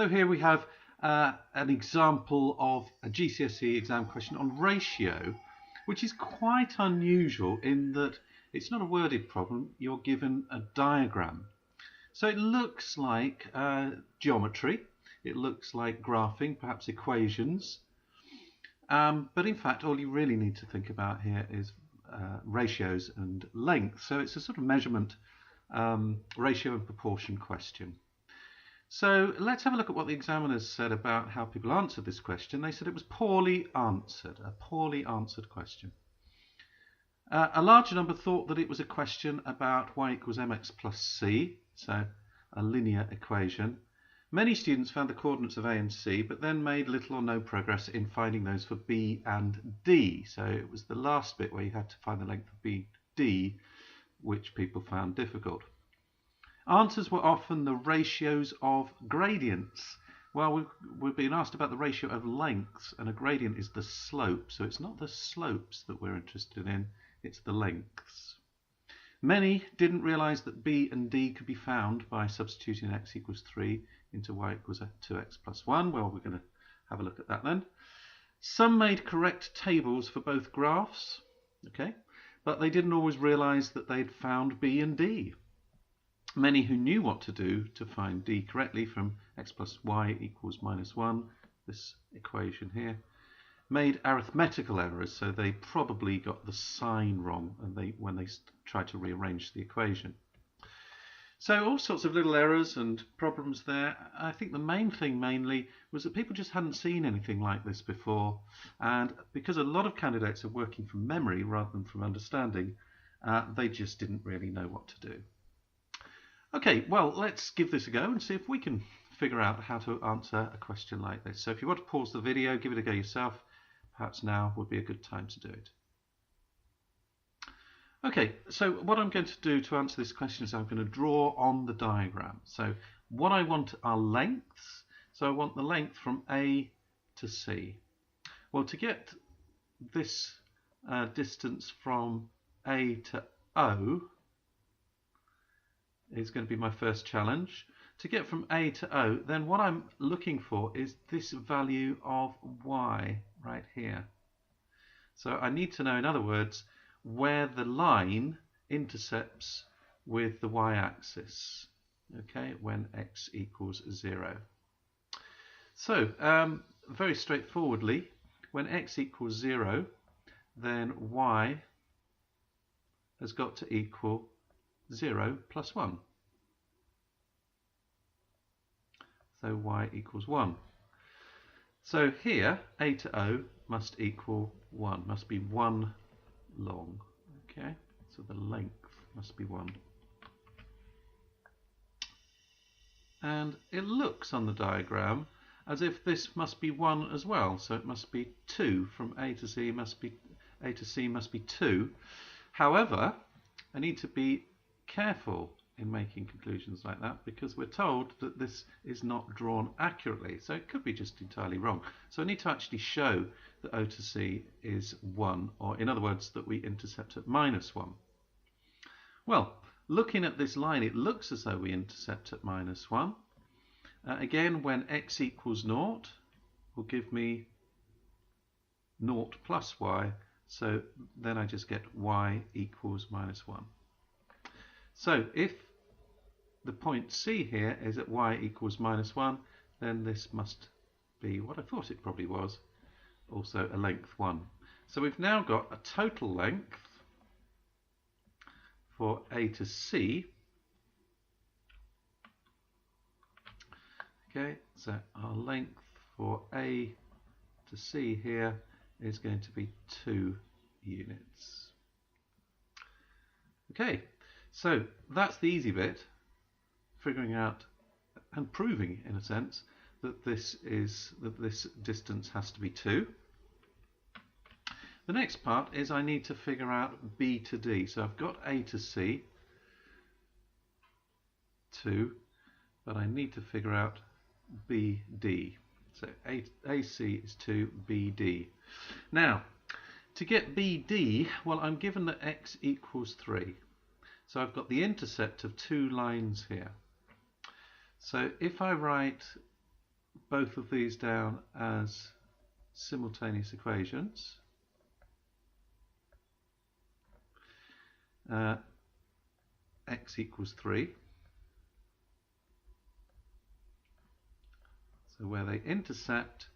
So here we have an example of a GCSE exam question on ratio, which is quite unusual in that it's not a worded problem, you're given a diagram. So it looks like geometry, it looks like graphing, perhaps equations, but in fact all you really need to think about here is ratios and length. So it's a sort of measurement ratio and proportion question. So let's have a look at what the examiners said about how people answered this question. They said it was poorly answered, a poorly answered question. A large number thought that it was a question about y equals mx plus c, so a linear equation. Many students found the coordinates of a and c, but then made little or no progress in finding those for b and d. So it was the last bit where you had to find the length of bd, which people found difficult. Answers were often the ratios of gradients. Well, we've been asked about the ratio of lengths, and a gradient is the slope, so it's not the slopes that we're interested in, it's the lengths. Many didn't realise that b and d could be found by substituting x equals 3 into y equals 2x plus 1. Well, we're going to have a look at that then. Some made correct tables for both graphs, okay, but they didn't always realise that they'd found b and d. Many who knew what to do to find d correctly from x plus y equals minus 1, this equation here, made arithmetical errors, so they probably got the sign wrong when they tried to rearrange the equation. So all sorts of little errors and problems there. I think the main thing mainly was that people just hadn't seen anything like this before, and because a lot of candidates are working from memory rather than from understanding, they just didn't really know what to do. Okay, well, let's give this a go and see if we can figure out how to answer a question like this. So if you want to pause the video, give it a go yourself, perhaps now would be a good time to do it. Okay, so what I'm going to do to answer this question is I'm going to draw on the diagram. So what I want are lengths. So I want the length from A to C. Well, to get this distance from A to O is going to be my first challenge. To get from A to O, then what I'm looking for is this value of y right here. So I need to know, in other words, where the line intercepts with the y-axis, okay, when x equals 0. So very straightforwardly, when x equals 0, then y has got to equal 0 plus 1. So y equals 1. So here, A to O must equal 1, must be 1 long. Okay, so the length must be 1. And it looks on the diagram as if this must be 1 as well, so it must be 2 from A to C must be 2. However, I need to be careful in making conclusions like that because we're told that this is not drawn accurately, so it could be just entirely wrong. So I need to actually show that O to C is 1, or in other words that we intercept at minus 1. Well, looking at this line, it looks as though we intercept at minus 1. Again, when x equals 0 will give me 0 plus y, so then I just get y equals minus 1. So if the point C here is at y equals minus 1, then this must be what I thought it probably was, also a length 1. So we've now got a total length for A to C. Okay, so our length for A to C here is going to be 2 units. Okay. So that's the easy bit, figuring out and proving, in a sense, that this distance has to be 2. The next part is I need to figure out B to D. So I've got A to C, 2, but I need to figure out BD. So AC is 2, BD. Now, to get BD, well, I'm given that x equals 3. So I've got the intercept of 2 lines here. So if I write both of these down as simultaneous equations. X equals 3. So where they intercept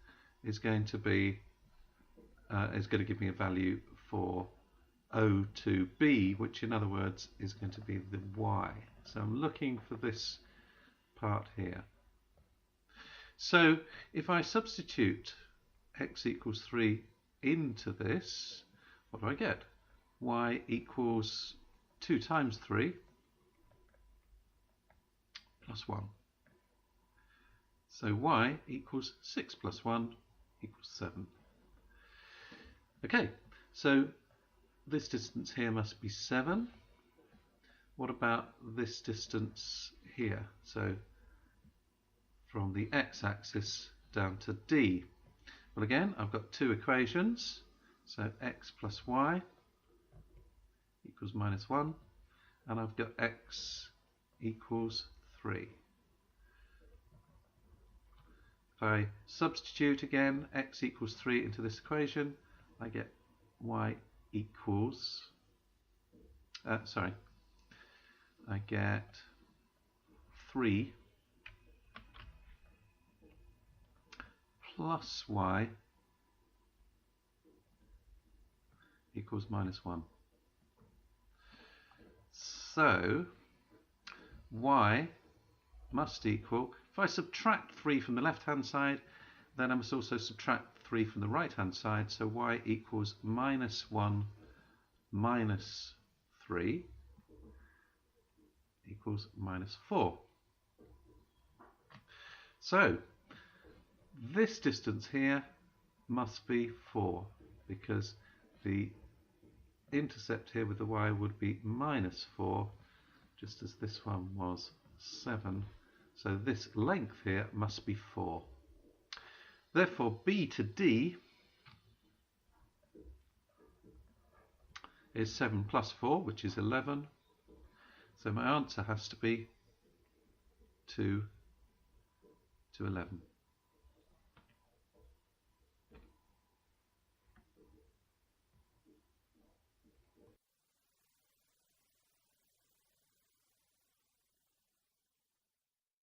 is going to be give me a value for O to B, which in other words is going to be the Y. So I'm looking for this part here. So if I substitute x equals 3 into this, what do I get? Y equals 2 times 3 plus 1. So y equals 6 plus 1 equals 7. Okay, so this distance here must be 7. What about this distance here? So from the x-axis down to D. Well, again, I've got two equations. So x plus y equals minus 1, and I've got x equals 3. If I substitute again x equals 3 into this equation, I get y equals, I get 3 plus y equals minus 1. So y must equal, if I subtract 3 from the left hand side, then I must also subtract 3 from the right hand side, so y equals minus 1 minus 3 equals minus 4. So this distance here must be 4, because the intercept here with the y would be minus 4, just as this one was 7. So this length here must be 4. Therefore, B to D is 7 plus 4, which is 11. So my answer has to be 2 to 11.